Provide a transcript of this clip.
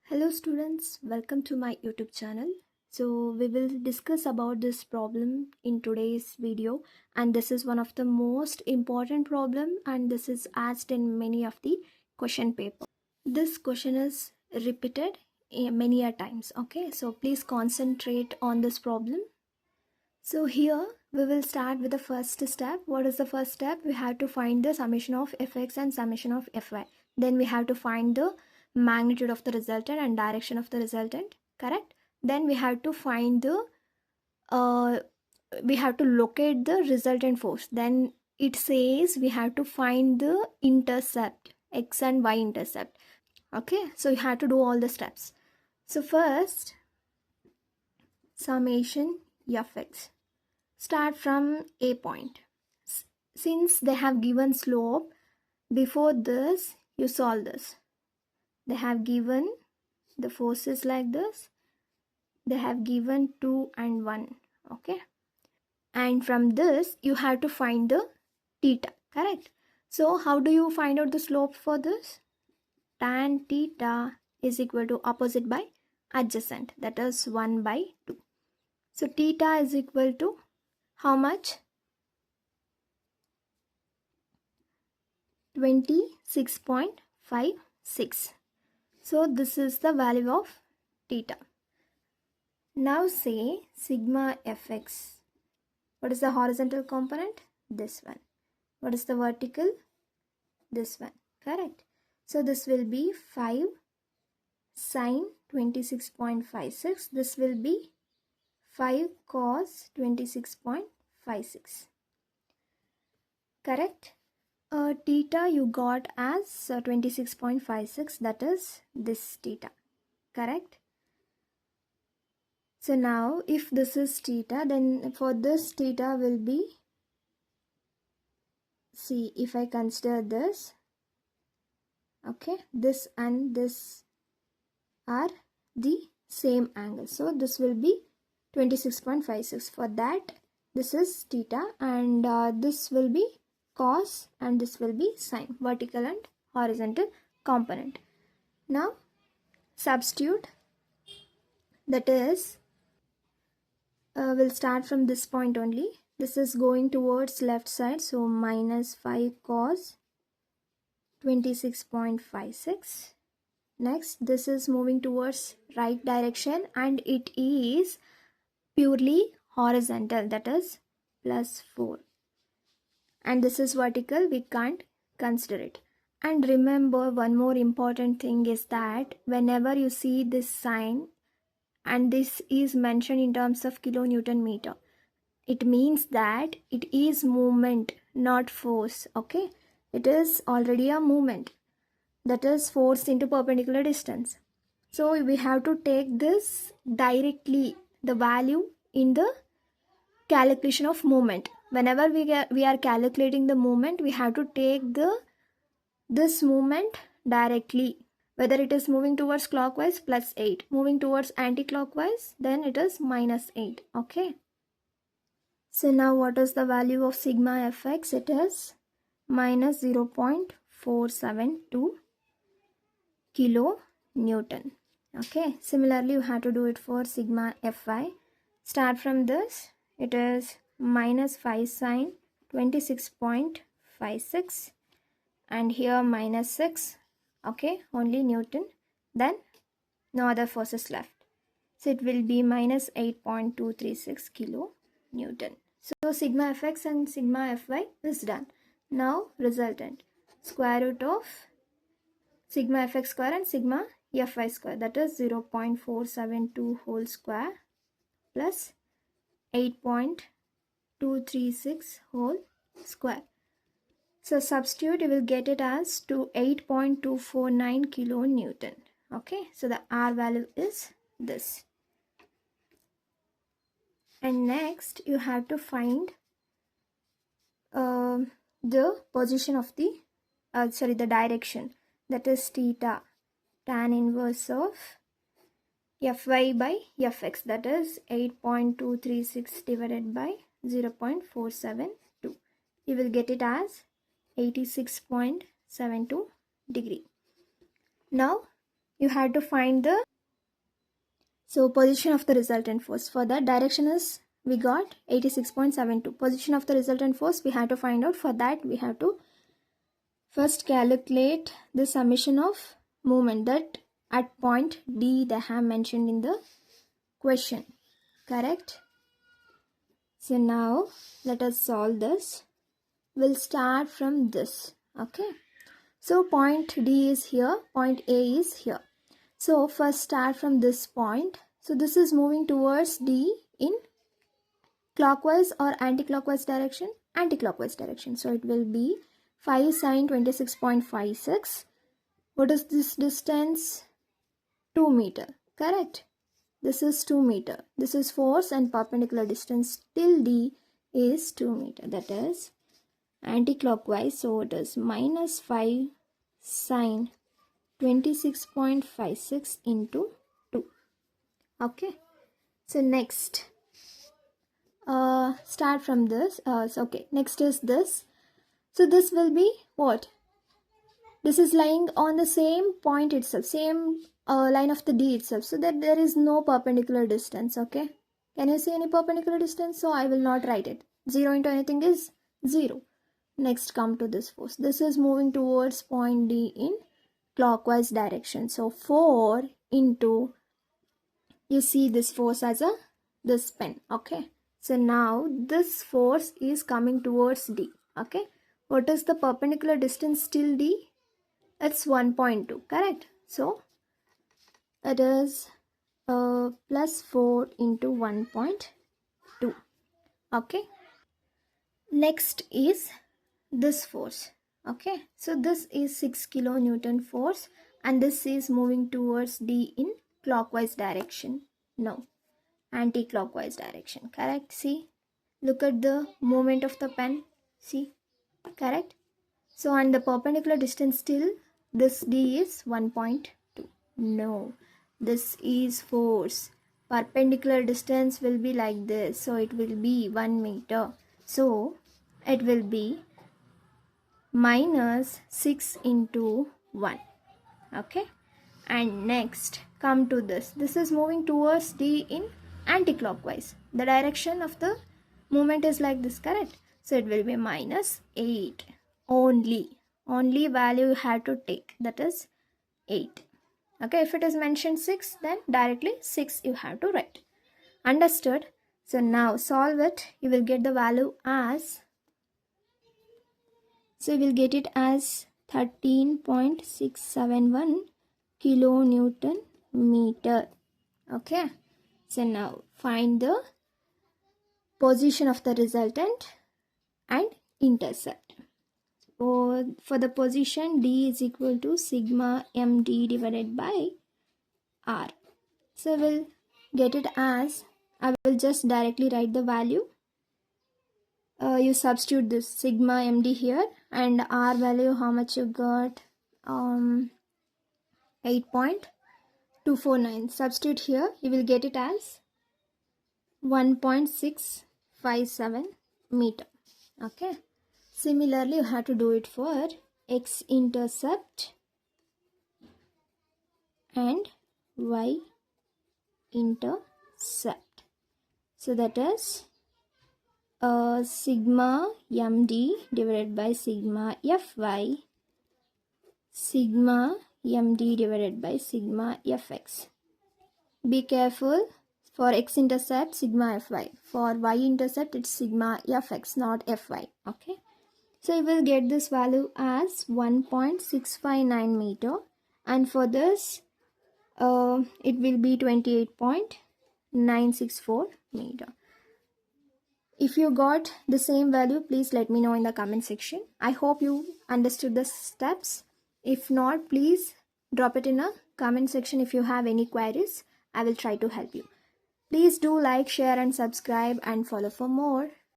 Hello students, welcome to my YouTube channel. So we will discuss about this problem in today's video, and this is one of the most important problem, and this is asked in many of the question paper. This question is repeated many a times. Okay, so please concentrate on this problem. So here we will start with the first step. What is the first step? We have to find the summation of fx and summation of fy. Then we have to find the magnitude of the resultant and direction of the resultant, correct? Then we have to find the we have to locate the resultant force. Then it says we have to find the intercept, x and y intercept. Okay, so you have to do all the steps. So first, summation fx. Start from a point. Since they have given slope, before this you solve this. They have given the forces like this. They have given 2 and 1. Okay, and from this you have to find the theta, correct? So how do you find out the slope for this? Tan theta is equal to opposite by adjacent, that is 1 by 2. So theta is equal to how much? 26.56. So this is the value of theta. Now say sigma fx. What is the horizontal component? This one. What is the vertical? This one, correct? So this will be 5 sine 26.56. This will be 5 cos 26.56. Correct? Theta you got as 26.56, that is this theta, correct? So now if this is theta, then for this theta will be, see, if I consider this, okay, this and this are the same angle, so this will be 26.56. For that, this is theta, and this will be cos, and this will be sine, vertical and horizontal component. Now substitute, that is we'll start from this point only. This is going towards left side, so minus 5 cos 26.56. Next, this is moving towards right direction, and it is purely horizontal, that is plus 4. And this is vertical, we can't consider it. And remember, one more important thing is that whenever you see this sign and this is mentioned in terms of kilonewton meter, it means that it is movement, not force. Okay, it is already a movement, that is force into perpendicular distance. So we have to take this directly, the value in the calculation of movement. Whenever we are calculating the movement, we have to take this movement directly. Whether it is moving towards clockwise, plus 8, moving towards anti-clockwise, then it is minus 8. Okay, so now what is the value of sigma fx? It is minus 0.472 kilonewton. Okay, similarly you have to do it for sigma fy. Start from this, it is minus 5 sine 26.56, and here minus 6. Okay, only Newton, then no other forces left, so it will be minus 8.236 kilonewton. So sigma fx and sigma fy is done. Now resultant, square root of sigma fx square and sigma fy square, that is 0.472 whole square plus 8.236 whole square. So substitute, you will get it as to 8.249 kilonewton. Okay, so the R value is this. And next you have to find the position of the the direction, that is theta, tan inverse of fy by fx, that is 8.236 divided by 0.472. You will get it as 86.72 degree. Now you have to find the position of the resultant force. For that, direction is we got 86.72. Position of the resultant force we have to find out. For that, we have to first calculate the summation of moment that at point D they have mentioned in the question. Correct? So now let us solve this. We'll start from this. Okay. So point D is here, point A is here. So first start from this point. So this is moving towards D in clockwise or anti-clockwise direction? Anti-clockwise direction. So it will be 5 sine 26.56. What is this distance? 2 meter. Correct? This is 2 meter. This is force and perpendicular distance till D is 2 meter. That is anti-clockwise. So it is minus 5 sine 26.56 into 2. Okay. So next, start from this. Okay. Next is this. So this will be what? This is lying on the same point itself, same line of the D itself, so that there is no perpendicular distance. Okay. Can you see any perpendicular distance? So I will not write it. 0 into anything is 0. Next, come to this force. This is moving towards point D in clockwise direction. So 4 into, you see this force as this pen. Okay. So now this force is coming towards D. Okay. What is the perpendicular distance till D? It's 1.2. Correct. So it is plus 4 into 1.2. Okay. Next is this force. Okay. So this is 6 kilonewton force and this is moving towards D in clockwise direction. No, anti-clockwise direction. Correct. See, look at the movement of the pen. See, correct. So and the perpendicular distance till this D is 1.2. No, this is force. Perpendicular distance will be like this. So it will be 1 meter. So it will be minus 6 into 1. Okay. And next, come to this. This is moving towards D in anti-clockwise. The direction of the movement is like this, correct? So it will be minus 8. Only value you have to take, that is 8. Okay, if it is mentioned 6, then directly 6 you have to write. Understood? So now solve it. You will get the value as, so you will get it as 13.671 kilonewton meter. Okay. So now find the position of the resultant and intercept. For the position, D is equal to sigma md divided by r. So we'll get it as, I will just directly write the value. You substitute this sigma md here and r value, how much you got? 8.249. Substitute here, you will get it as 1.657 meter. Okay. Similarly, you have to do it for x-intercept and y-intercept. So that is sigma md divided by sigma fy, sigma md divided by sigma fx. Be careful, for x-intercept sigma fy, for y-intercept it's sigma fx, not fy. Okay. So you will get this value as 1.659 meter and for this it will be 28.964 meter. If you got the same value, please let me know in the comment section. I hope you understood the steps. If not, please drop it in a comment section if you have any queries. I will try to help you. Please do like, share and subscribe and follow for more.